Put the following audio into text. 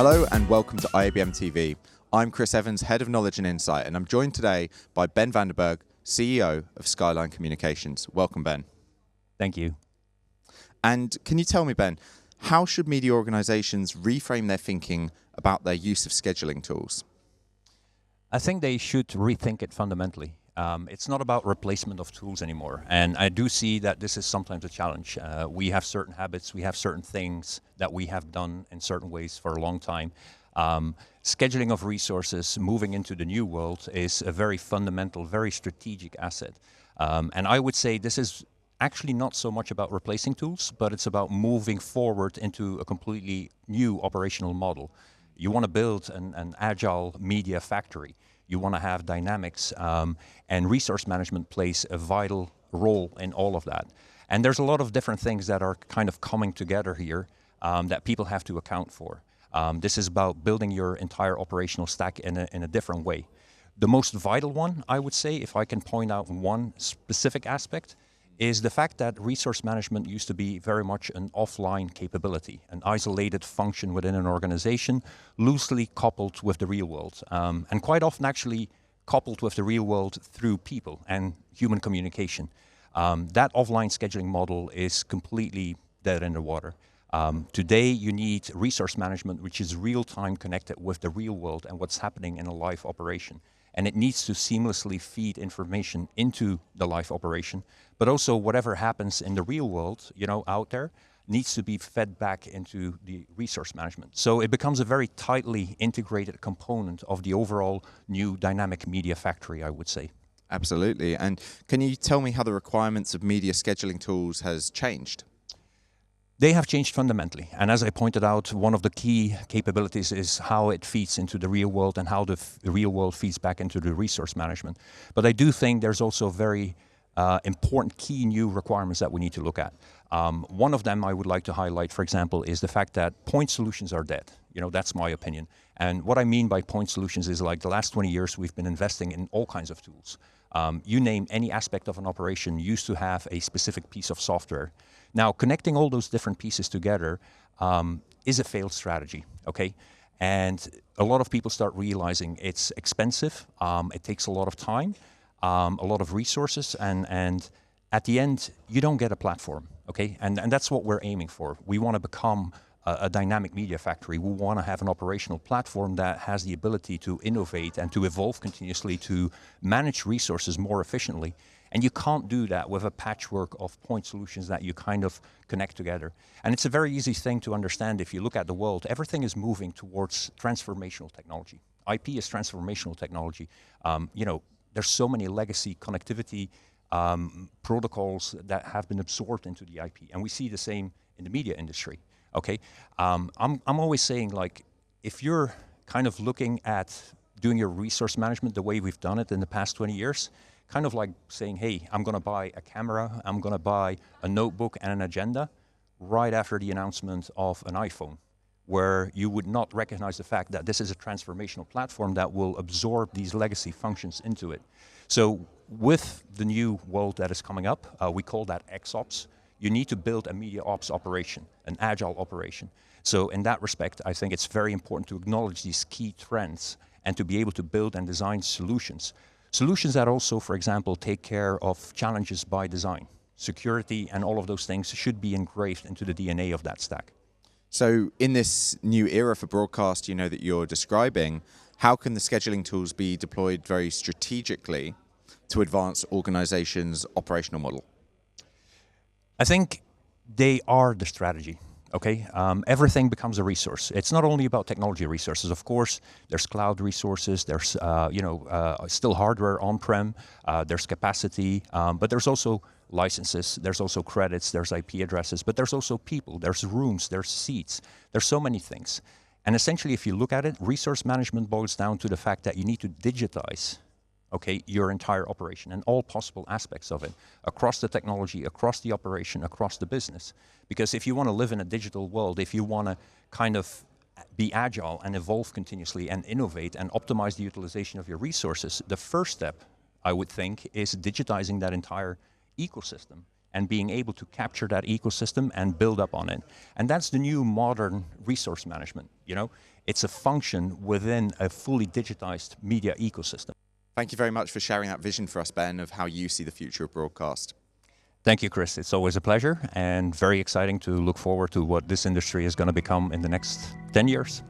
Hello and welcome to IABM TV. I'm Chris Evans, Head of Knowledge and Insight, and I'm joined today by Ben Vandenberghe, CEO of Skyline Communications. Welcome, Ben. Thank you. And can you tell me, Ben, how should media organizations reframe their thinking about their use of scheduling tools? I think they should rethink it fundamentally. It's not about replacement of tools anymore. And I do see that this is sometimes a challenge. We have certain habits, we have certain things that we have done in certain ways for a long time. Scheduling of resources, moving into the new world is a very fundamental, very strategic asset. And I would say this is actually not so much about replacing tools, but it's about moving forward into a completely new operational model. You want to build an agile media factory. You want to have dynamics, and resource management plays a vital role in all of that. And there's a lot of different things that are kind of coming together here that people have to account for. This is about building your entire operational stack in a different way. The most vital one, I would say, if I can point out one specific aspect, is the fact that resource management used to be very much an offline capability, an isolated function within an organization, loosely coupled with the real world, and quite often actually coupled with the real world through people and human communication. That offline scheduling model is completely dead in the water. Today you need resource management which is real-time connected with the real world and what's happening in a live operation. And it needs to seamlessly feed information into the live operation, but also whatever happens in the real world, out there, needs to be fed back into the resource management. So it becomes a very tightly integrated component of the overall new dynamic media factory, I would say. Absolutely. And can you tell me how the requirements of media scheduling tools has changed? They have changed fundamentally. And as I pointed out, one of the key capabilities is how it feeds into the real world and how the real world feeds back into the resource management. But I do think there's also very important key new requirements that we need to look at. One of them I would like to highlight, for example, is the fact that point solutions are dead. That's my opinion. And what I mean by point solutions is like the last 20 years we've been investing in all kinds of tools. You name any aspect of an operation used to have a specific piece of software. Now, connecting all those different pieces together is a failed strategy, okay? And a lot of people start realizing it's expensive, it takes a lot of time, a lot of resources, and at the end, you don't get a platform, okay? And that's what we're aiming for. We want to become a dynamic media factory. We want to have an operational platform that has the ability to innovate and to evolve continuously, to manage resources more efficiently. And you can't do that with a patchwork of point solutions that you kind of connect together. And it's a very easy thing to understand if you look at the world. Everything is moving towards transformational technology. IP is transformational technology. There's so many legacy connectivity protocols that have been absorbed into the IP. And we see the same in the media industry. Okay, I'm always saying, like, if you're kind of looking at doing your resource management the way we've done it in the past 20 years, kind of like saying, hey, I'm going to buy a camera, I'm going to buy a notebook and an agenda right after the announcement of an iPhone, where you would not recognize the fact that this is a transformational platform that will absorb these legacy functions into it. So with the new world that is coming up, we call that XOps. You need to build a media ops operation, an agile operation. So in that respect, I think it's very important to acknowledge these key trends and to be able to build and design solutions. Solutions that also, for example, take care of challenges by design. Security and all of those things should be engraved into the DNA of that stack. So in this new era for broadcast, that you're describing, how can the scheduling tools be deployed very strategically to advance organizations' operational model? I think they are the strategy, okay? Everything becomes a resource. It's not only about technology resources. Of course, there's cloud resources, there's still hardware on-prem, there's capacity, but there's also licenses, there's also credits, there's IP addresses, but there's also people, there's rooms, there's seats, there's so many things. And essentially, if you look at it, resource management boils down to the fact that you need to digitize your entire operation and all possible aspects of it across the technology, across the operation, across the business. Because if you want to live in a digital world, if you want to kind of be agile and evolve continuously and innovate and optimize the utilization of your resources, the first step, I would think, is digitizing that entire ecosystem and being able to capture that ecosystem and build up on it. And that's the new modern resource management. It's a function within a fully digitized media ecosystem. Thank you very much for sharing that vision for us, Ben, of how you see the future of broadcast. Thank you, Chris. It's always a pleasure and very exciting to look forward to what this industry is going to become in the next 10 years.